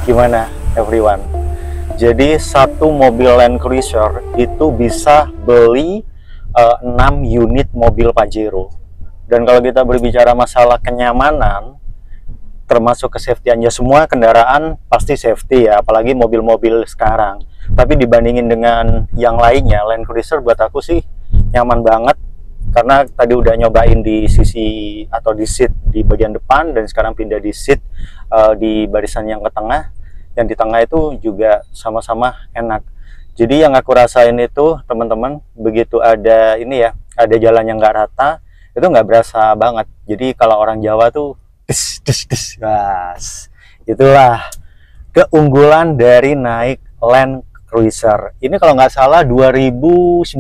Gimana everyone? Jadi satu mobil Land Cruiser itu bisa beli 6 unit mobil Pajero. Dan kalau kita berbicara masalah kenyamanan, termasuk kesafetyannya, semua kendaraan pasti safety ya, apalagi mobil-mobil sekarang. Tapi dibandingin dengan yang lainnya, Land Cruiser buat aku sih nyaman banget. Karena tadi udah nyobain di sisi atau di seat di bagian depan, dan sekarang pindah di seat di barisan yang ke tengah. Yang di tengah itu juga sama-sama enak. Jadi yang aku rasain itu teman-teman, begitu ada ini ya, ada jalan yang nggak rata, itu nggak berasa banget. Jadi kalau orang Jawa tuh des des des, bas. Itulah keunggulan dari naik Land Cruiser. Ini kalau nggak salah 2019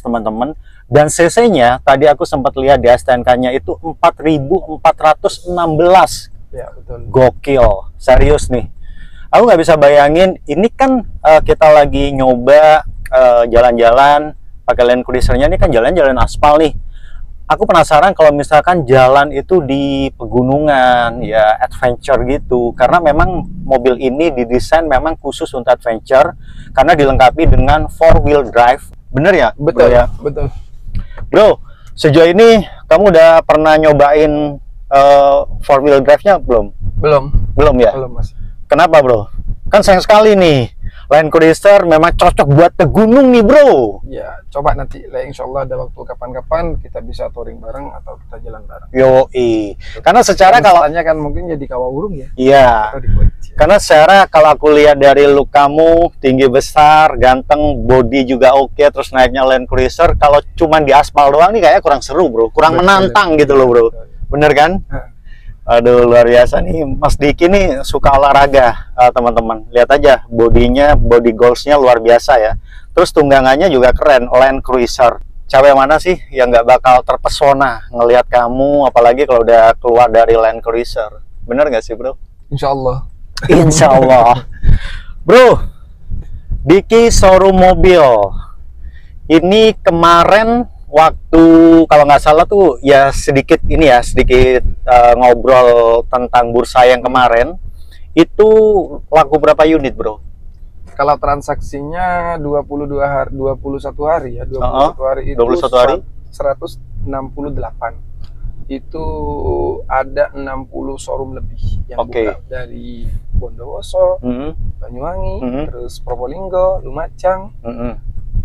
teman-teman. Dan cc-nya tadi aku sempat lihat di STNK-nya itu 4.416. Ya, betul. Gokil, serius nih. Aku nggak bisa bayangin, ini kan kita lagi nyoba jalan-jalan pakai Land Cruiser-nya, ini kan jalan-jalan aspal nih. Aku penasaran kalau misalkan jalan itu di pegunungan, ya adventure gitu. Karena memang mobil ini didesain memang khusus untuk adventure, karena dilengkapi dengan 4-wheel drive. Bener ya? Betul, bro, ya? Betul. Bro, sejauh ini kamu udah pernah nyobain 4-wheel drive-nya belum? Belum ya? Belum, Mas. Kenapa bro? Kan sayang sekali nih, Land Cruiser memang cocok buat ke gunung nih bro. Ya, coba nanti lah, insya Allah ada waktu kapan-kapan kita bisa touring bareng atau kita jalan bareng. Yoi. Karena secara kalau kan mungkin jadi kawah burung ya. Iya. Atau di Bocil. Karena secara kalau aku lihat dari look kamu, tinggi besar, ganteng, body juga oke, terus naiknya Land Cruiser, kalau cuma di aspal doang nih kayaknya kurang seru bro, kurang menantang gitu loh bro. Bener kan? Aduh, luar biasa nih Mas Diki nih, suka olahraga teman-teman. Lihat aja bodinya, body goalsnya luar biasa ya. Terus tunggangannya juga keren, Land Cruiser. Cewek mana sih yang nggak bakal terpesona ngelihat kamu, apalagi kalau udah keluar dari Land Cruiser. Bener nggak sih bro? Insya Allah. Insya Allah. Bro, Diki showroom mobil ini kemarin waktu kalau nggak salah tuh ya sedikit ngobrol tentang bursa yang kemarin, itu laku berapa unit bro? Kalau transaksinya 21 hari ya, 21 hari itu 21 hari 168. Itu ada 60 showroom lebih yang buka dari Bondowoso, Banyuwangi, terus Probolinggo, Lumajang,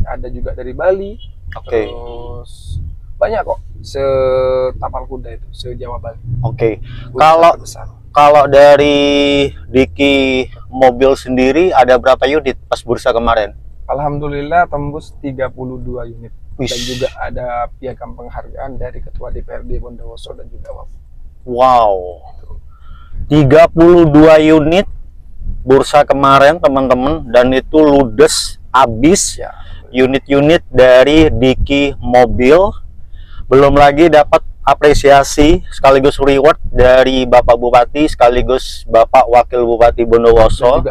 ada juga dari Bali. Terus banyak kok setapal kuda itu se-Jawa Bali. Kalau dari Diki mobil sendiri ada berapa unit pas bursa kemarin? Alhamdulillah tembus 32 unit. Dan juga ada piagam penghargaan dari Ketua DPRD Bondowoso dan juga WAF. Wow. 32 unit bursa kemarin teman-teman, dan itu ludes habis ya. Unit-unit dari Diki mobil, belum lagi dapat apresiasi sekaligus reward dari Bapak Bupati sekaligus Bapak Wakil Bupati Bondowoso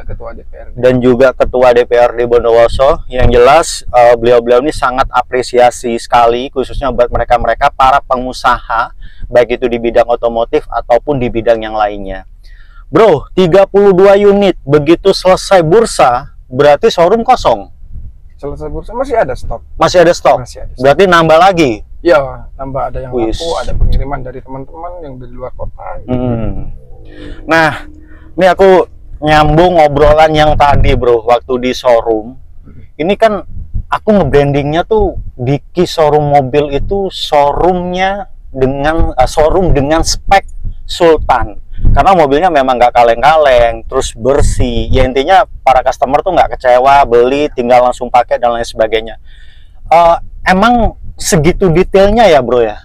dan juga Ketua DPRD Bondowoso. Yang jelas beliau-beliau ini sangat apresiasi sekali, khususnya buat mereka-mereka para pengusaha, baik itu di bidang otomotif ataupun di bidang yang lainnya. Bro, 32 unit, begitu selesai bursa berarti showroom kosong. Selesai bursa masih ada stok. Masih ada stok. Berarti nambah lagi. Ya, nambah, ada yang laku, ada pengiriman dari teman-teman yang dari luar kota. Nah, ini aku nyambung ngobrolan yang tadi bro, waktu di showroom. Ini kan aku nge-brandingnya tuh Diki showroom mobil itu showroom dengan spek Sultan. Karena mobilnya memang nggak kaleng-kaleng, terus bersih. Ya intinya para customer tuh nggak kecewa, beli tinggal langsung pakai dan lain sebagainya. Emang segitu detailnya ya bro ya?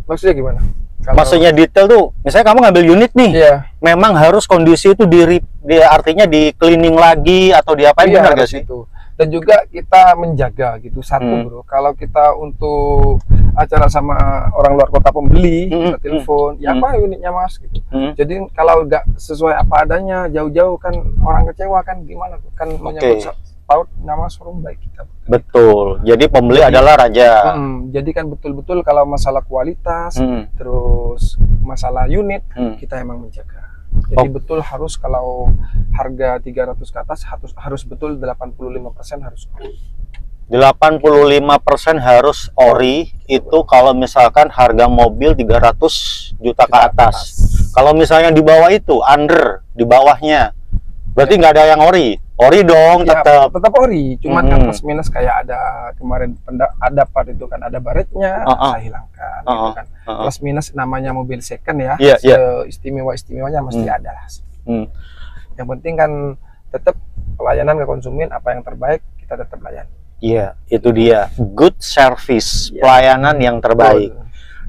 Maksudnya gimana? Maksudnya detail tuh, misalnya kamu ngambil unit nih, memang harus kondisi itu artinya di cleaning lagi atau diapain, benar gak sih? Itu. Dan juga kita menjaga gitu, satu bro, kalau kita untuk acara sama orang luar kota pembeli, kita telepon, ya apa unitnya mas gitu. Jadi kalau nggak sesuai apa adanya, jauh-jauh kan orang kecewa kan, gimana kan menyebut paut nama showroom baik kita. Betul. Jadi pembeli adalah raja. Jadi kan betul-betul kalau masalah kualitas, terus masalah unit, kita emang menjaga. Jadi betul harus kalau harga 300 ke atas harus betul 85% harus ori. 85% harus ori itu kalau misalkan harga mobil 300 juta ke atas. Kalau misalnya di bawah itu under, di bawahnya berarti nggak ada yang ori. Ori dong, Ya, tetap ori, cuman kan plus minus kayak ada kemarin ada part itu kan ada baretnya, saya hilangkan gitu kan. Plus minus namanya mobil second ya, istimewa-istimewanya mesti ada lah. Yang penting kan tetap pelayanan ke konsumen, apa yang terbaik kita tetap layani. Iya, itu dia, good service, pelayanan yang terbaik.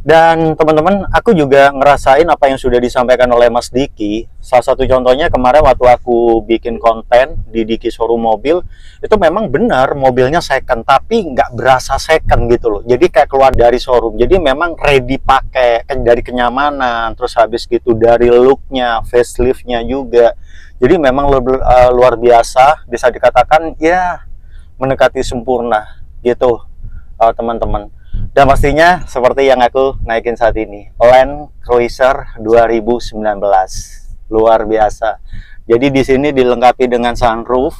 Dan teman-teman, aku juga ngerasain apa yang sudah disampaikan oleh Mas Diki. Salah satu contohnya kemarin waktu aku bikin konten di Diki Showroom Mobil, itu memang benar mobilnya second, tapi nggak berasa second gitu loh. Jadi kayak keluar dari showroom. Jadi memang ready pakai, dari kenyamanan, terus habis gitu dari looknya, faceliftnya juga. Jadi memang luar biasa, bisa dikatakan ya mendekati sempurna gitu teman-teman. Dan pastinya seperti yang aku naikin saat ini, Land Cruiser 2019, luar biasa. Jadi di sini dilengkapi dengan sunroof,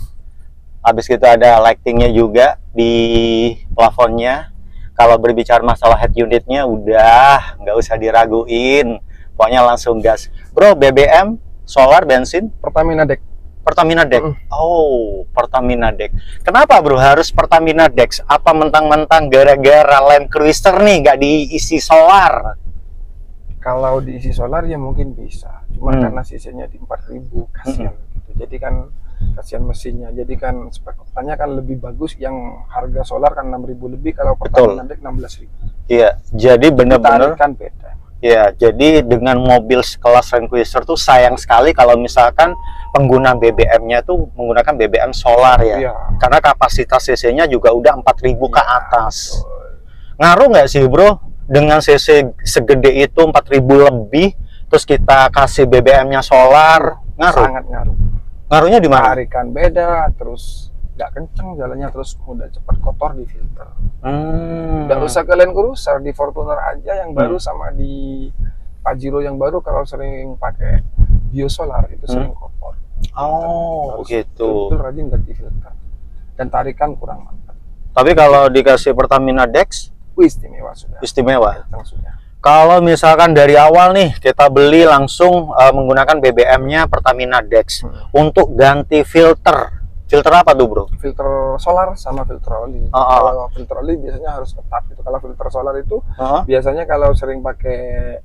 habis itu ada lightingnya juga di plafonnya. Kalau berbicara masalah head unitnya, udah nggak usah diraguin, pokoknya langsung gas. Bro, BBM, solar, bensin? Pertamina Dex. Pertamina Dex. Oh, Pertamina Dex. Kenapa bro harus Pertamina Dex? Apa mentang-mentang gara-gara Land Cruiser nih nggak diisi solar? Kalau diisi solar ya mungkin bisa. Cuma karena sisinya di 4.000 kasihan gitu. Jadi kan kasihan mesinnya. Jadi kan spek oktannya kan lebih bagus, yang harga solar kan 6.000 lebih, kalau Pertamina Dex 16.000. Iya, jadi bener-bener kan beda. Ya, jadi dengan mobil sekelas Land Cruiser tuh sayang sekali kalau misalkan pengguna BBM-nya tuh menggunakan BBM solar ya. Karena kapasitas CC-nya juga udah 4.000 ke atas. Ngaruh nggak sih bro dengan CC segede itu 4.000 lebih, terus kita kasih BBM-nya solar? Ngaruh? Sangat ngaruh. Ngaruhnya di mana? Tarikan beda, terus nggak kenceng jalannya, terus udah cepat kotor di filter. Nggak usah ke Land Cruiser, di Fortuner aja yang baru sama di Pajero yang baru, kalau sering pakai biosolar itu sering kotor. Oh, gitu. Betul rajin ganti filter. Dan tarikan kurang mantap. Tapi kalau dikasih Pertamina Dex, istimewa sudah. Istimewa. Sudah. Kalau misalkan dari awal nih kita beli langsung menggunakan BBM-nya Pertamina Dex untuk ganti filter. Filter apa tuh bro? Filter solar sama filter oli. Kalau filter oli biasanya harus ketat gitu. Kalau filter solar itu biasanya kalau sering pakai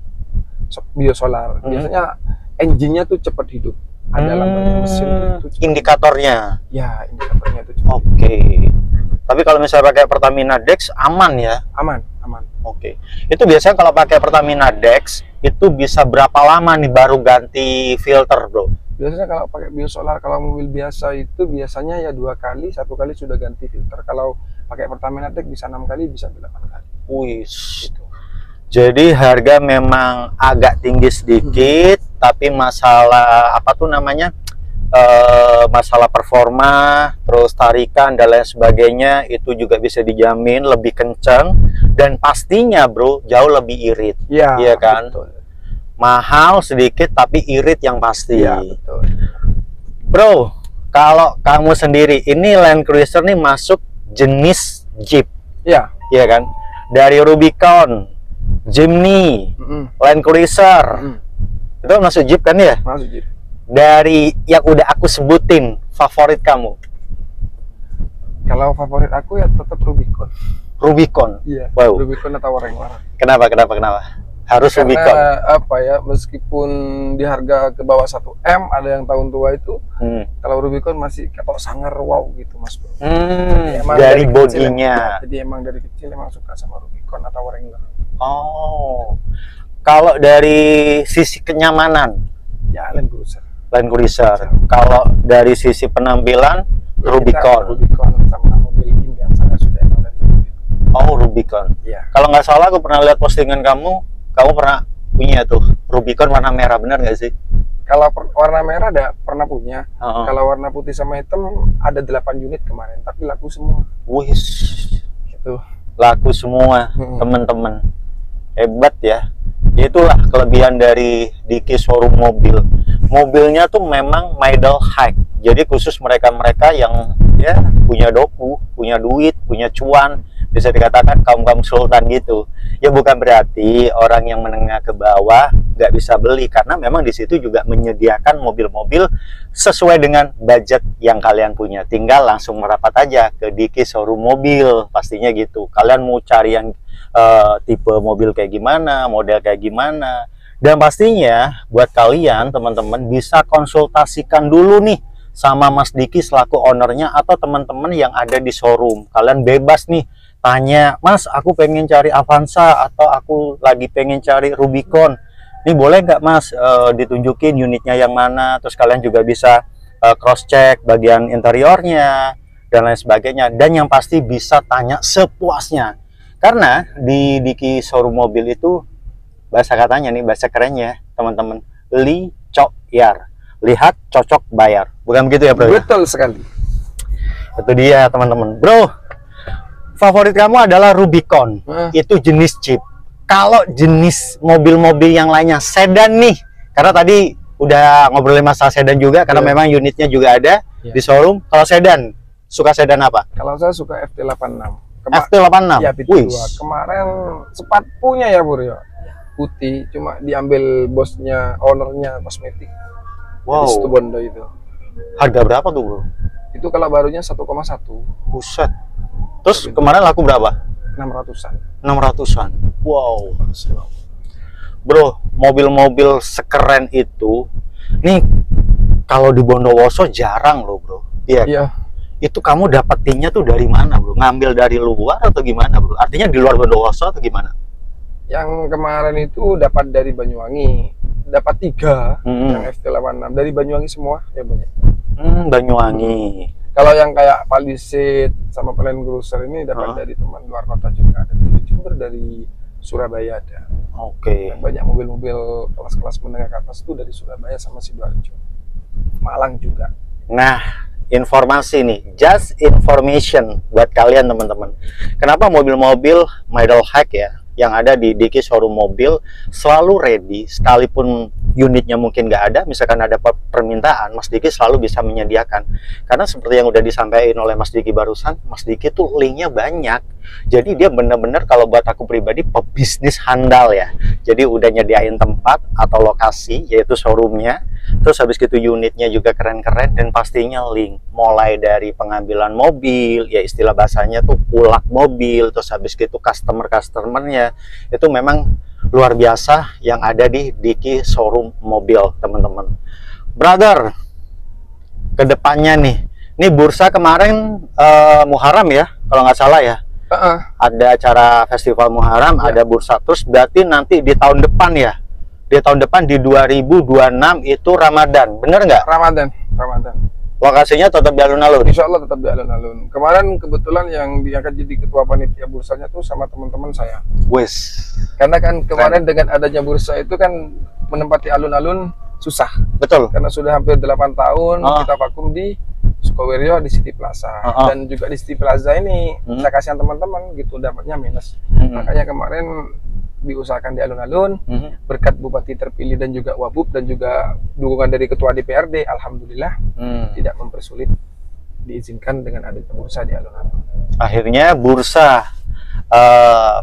biosolar, biasanya engine-nya tuh cepat hidup. Ada lampunya mesin itu indikatornya. Ya, indikatornya itu cepat. Oke. Tapi kalau misalnya pakai Pertamina Dex aman ya? Aman. Oke. Itu biasanya kalau pakai Pertamina Dex itu bisa berapa lama nih baru ganti filter bro? Biasanya kalau pakai biosolar, kalau mobil biasa itu biasanya ya 2 kali, 1 kali sudah ganti filter. Kalau pakai Pertamina Dex bisa 6 kali, bisa 8 kali. Wih, gitu. Jadi harga memang agak tinggi sedikit, tapi masalah apa tuh namanya, masalah performa, terus tarikan dan lain sebagainya itu juga bisa dijamin lebih kencang, dan pastinya bro jauh lebih irit. Iya kan? Betul. Mahal sedikit tapi irit yang pasti. Iya, betul. Bro, kalau kamu sendiri ini Land Cruiser nih masuk jenis Jeep. Iya. Iya kan? Dari Rubicon, Jimny, Land Cruiser. Itu masuk Jeep kan ya? Masuk Jeep. Dari yang udah aku sebutin, favorit kamu? Kalau favorit aku ya tetap Rubicon. Rubicon. Iya. Wow. Rubicon atau Wrangler. Kenapa? Harus karena Rubicon. Apa ya, meskipun di harga ke bawah 1 M, ada yang tahun tua itu, kalau Rubicon masih ketok sangar wow gitu mas bro. Dari bodinya. Jadi emang dari kecil emang suka sama Rubicon atau Wrangler. Oh, kalau dari sisi kenyamanan ya Land Cruiser. Kalau dari sisi penampilan ya, Rubicon sama mobil impian saya sudah emang dari Rubicon. Oh, Rubicon. Ya. Kalau nggak salah aku pernah lihat postingan kamu pernah punya tuh Rubicon warna merah, benar nggak sih? Kalau warna merah pernah punya. Kalau warna putih sama hitam ada 8 unit kemarin, tapi laku semua. Wih, gitu. Laku semua, teman-teman. Hebat ya. Itulah kelebihan dari Diki Showroom Mobil. mobilnya tuh memang middle high. Jadi khusus mereka-mereka yang ya punya doku, punya duit, punya cuan, bisa dikatakan kaum-kaum sultan gitu. Ya bukan berarti orang yang menengah ke bawah nggak bisa beli, karena memang di situ juga menyediakan mobil-mobil sesuai dengan budget yang kalian punya. Tinggal langsung merapat aja ke Diki showroom mobil, pastinya gitu. Kalian mau cari yang tipe mobil kayak gimana, model kayak gimana, dan pastinya buat kalian teman-teman bisa konsultasikan dulu nih sama Mas Diki selaku ownernya atau teman-teman yang ada di showroom. Kalian bebas nih tanya, Mas aku pengen cari Avanza atau aku lagi pengen cari Rubicon, ini boleh nggak Mas ditunjukin unitnya yang mana. Terus kalian juga bisa cross check bagian interiornya dan lain sebagainya, dan yang pasti bisa tanya sepuasnya. Karena di Diki showroom mobil itu bahasa katanya nih, bahasa kerennya teman-teman, li cok yar, lihat cocok bayar, bukan begitu ya bro? Betul sekali. Itu dia teman-teman. Bro, favorit kamu adalah Rubicon, itu jenis Jeep. Kalau jenis mobil-mobil yang lainnya, sedan nih, karena tadi udah ngobrolin masalah sedan juga, karena memang unitnya juga ada di showroom. Kalau sedan, suka sedan apa? Kalau saya suka FT86. FT86? Ya, kemarin sempat punya ya Bro ya, putih, cuma diambil bosnya, ownernya kosmetik. Wow. Di Situbondo itu. Harga berapa tuh bro? Itu kalau barunya 1,1. Buset. Terus kemarin laku berapa? 600-an. 600-an. Wow. Bro, mobil-mobil sekeren itu, nih kalau di Bondowoso jarang loh bro. Iya. Iya. Itu kamu dapetinnya tuh dari mana bro? Ngambil dari luar atau gimana bro? Artinya di luar Bondowoso atau gimana? Yang kemarin itu dapat dari Banyuwangi, dapat 3 yang FT86 dari Banyuwangi semua ya banyak. Banyuwangi. Kalau yang kayak Palisade sama Land Cruiser ini dapat dari teman luar kota juga, ada dari Jember, dari Surabaya ada. Oke. Banyak mobil-mobil kelas-kelas menengah ke atas itu dari Surabaya sama Sidoarjo, Malang juga. Nah, informasi nih, just information buat kalian teman-teman. Kenapa mobil-mobil middle high ya yang ada di Diki showroom mobil selalu ready, sekalipun unitnya mungkin nggak ada, misalkan ada permintaan, Mas Diki selalu bisa menyediakan. Karena seperti yang udah disampaikan oleh Mas Diki barusan, Mas Diki tuh linknya banyak. Jadi dia bener-bener kalau buat aku pribadi pebisnis handal ya. Jadi udah nyediain tempat atau lokasi, yaitu showroomnya. Terus habis gitu unitnya juga keren-keren, dan pastinya link mulai dari pengambilan mobil, ya istilah bahasanya tuh pulak mobil, terus habis gitu customer-customernya itu memang luar biasa yang ada di Diki showroom mobil teman-teman. Brother, kedepannya nih, ini bursa kemarin Muharram ya kalau nggak salah ya. Ada acara festival Muharram, ada bursa. Terus berarti nanti di tahun depan ya, di tahun depan di 2026 itu Ramadan, bener nggak? Ramadan. Lokasinya tetap di alun-alun? Insya Allah tetap di alun-alun. Kemarin kebetulan yang diangkat jadi ketua panitia bursanya tuh sama teman-teman saya. Wes. Karena kan kemarin dengan adanya bursa itu kan menempati alun-alun susah. Betul. Karena sudah hampir 8 tahun kita vakum di Sukowerjo di City Plaza. Dan juga di City Plaza ini saya kasihan teman-teman gitu, dapatnya minus. Makanya kemarin diusahakan di alun-alun, berkat Bupati terpilih dan juga Wabub dan juga dukungan dari Ketua DPRD, alhamdulillah tidak mempersulit, diizinkan dengan adanya bursa di alun-alun. Akhirnya bursa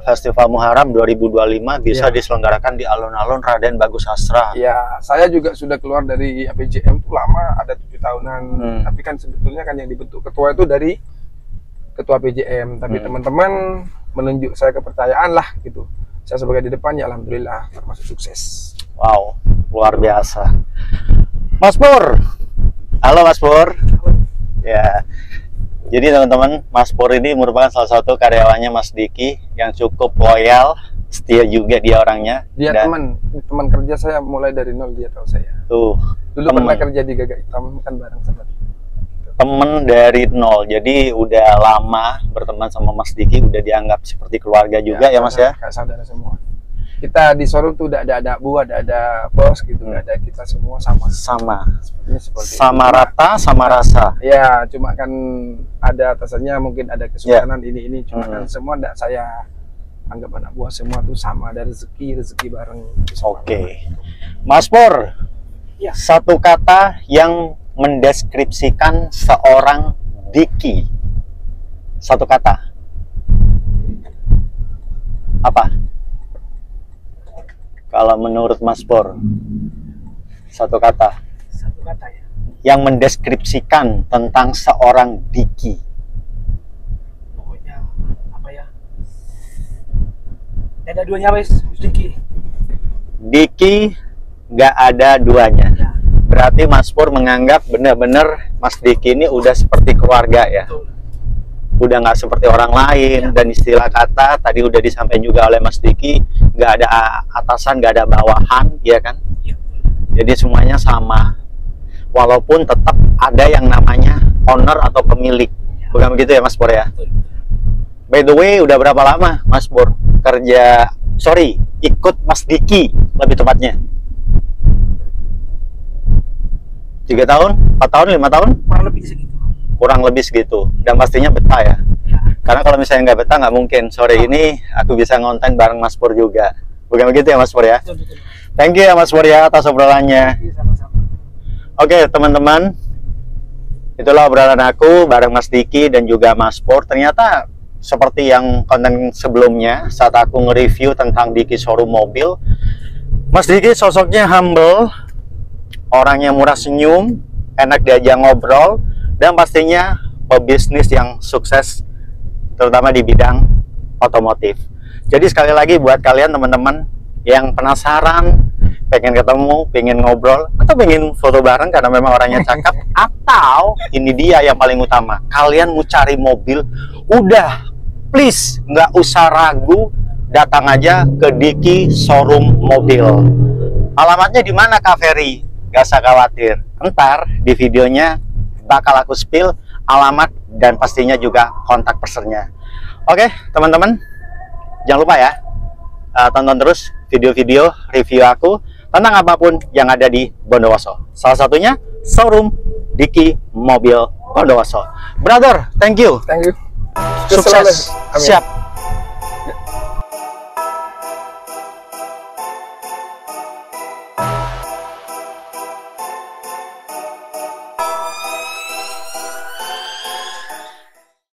Festival Muharram 2025 bisa diselenggarakan di alun-alun Raden Bagus Astra. Ya, saya juga sudah keluar dari APJM tuh lama, ada 7 tahunan. Tapi kan sebetulnya kan yang dibentuk ketua itu dari Ketua PJM, tapi teman-teman menunjuk saya kepercayaan lah gitu. Saya sebagai di depan ya alhamdulillah termasuk sukses. Wow, luar biasa. Mas Pur. Halo Mas Pur. Ya. Jadi teman-teman, Mas Pur ini merupakan salah satu karyawannya Mas Diki yang cukup loyal, setia juga dia orangnya. Dia teman kerja saya mulai dari nol, dia tahu saya. Tuh. Dulu pernah kerja di Gagak Hitam kan bareng sama dia. Temen dari nol, jadi udah lama berteman sama Mas Diki, udah dianggap seperti keluarga juga ya Mas ya? Kayak saudara semua. Kita di showroom tuh udah ada anak buah, ada bos gitu, ada kita semua sama. Seperti sama itu. Rata, sama rasa. Ya, cuma kan ada atasannya mungkin ada kesultanan ini, cuma kan semua enggak saya anggap anak buah semua tuh sama, ada rezeki bareng. Oke. Mas Pur, Ya. Satu kata yang mendeskripsikan seorang Diki. Satu kata. Apa? Kalau menurut Mas Pur, satu kata. Satu kata ya. Yang mendeskripsikan tentang seorang Diki. Pokoknya apa ya? Ada duanya wes, Diki. Diki nggak ada duanya. Ya. Berarti Mas Pur menganggap benar-benar Mas Diki ini udah seperti keluarga ya. Betul. Udah nggak seperti orang lain. Ya. Dan istilah kata tadi udah disampaikan juga oleh Mas Diki, nggak ada atasan, nggak ada bawahan, ya kan? Ya. Jadi semuanya sama. Walaupun tetap ada yang namanya owner atau pemilik. Ya. Bukan begitu ya Mas Pur ya? Betul. By the way, udah berapa lama Mas Pur ikut Mas Diki lebih tepatnya? 3 tahun, 4 tahun, 5 tahun? Kurang lebih segitu. Kurang lebih segitu. Dan pastinya betah ya. Ya. Karena kalau misalnya nggak betah, nggak mungkin sore ini aku bisa ngonten bareng Mas Pur juga. Bukan begitu ya Mas Pur ya? Betul, betul. Thank you ya Mas Pur ya atas obrolannya. Iya, sama-sama. Oke teman-teman, itulah obrolan aku bareng Mas Diki dan juga Mas Pur. Ternyata seperti yang konten sebelumnya saat aku nge-review tentang Diki showroom mobil, Mas Diki sosoknya humble, orangnya murah senyum, enak diajak ngobrol, dan pastinya pebisnis yang sukses terutama di bidang otomotif. Jadi sekali lagi buat kalian teman-teman yang penasaran, pengen ketemu, pengen ngobrol, atau pengen foto bareng karena memang orangnya cakep, atau ini dia yang paling utama, kalian mau cari mobil, udah please nggak usah ragu, datang aja ke Diki showroom mobil. Alamatnya di mana Kak Ferry? Gak usah khawatir, ntar di videonya bakal aku spill alamat dan pastinya juga kontak personnya. Oke teman-teman, jangan lupa ya, tonton terus video-video review aku tentang apapun yang ada di Bondowoso. Salah satunya showroom Diki Mobil Bondowoso. Brother, thank you. Thank you. Sukses. Amin. Siap.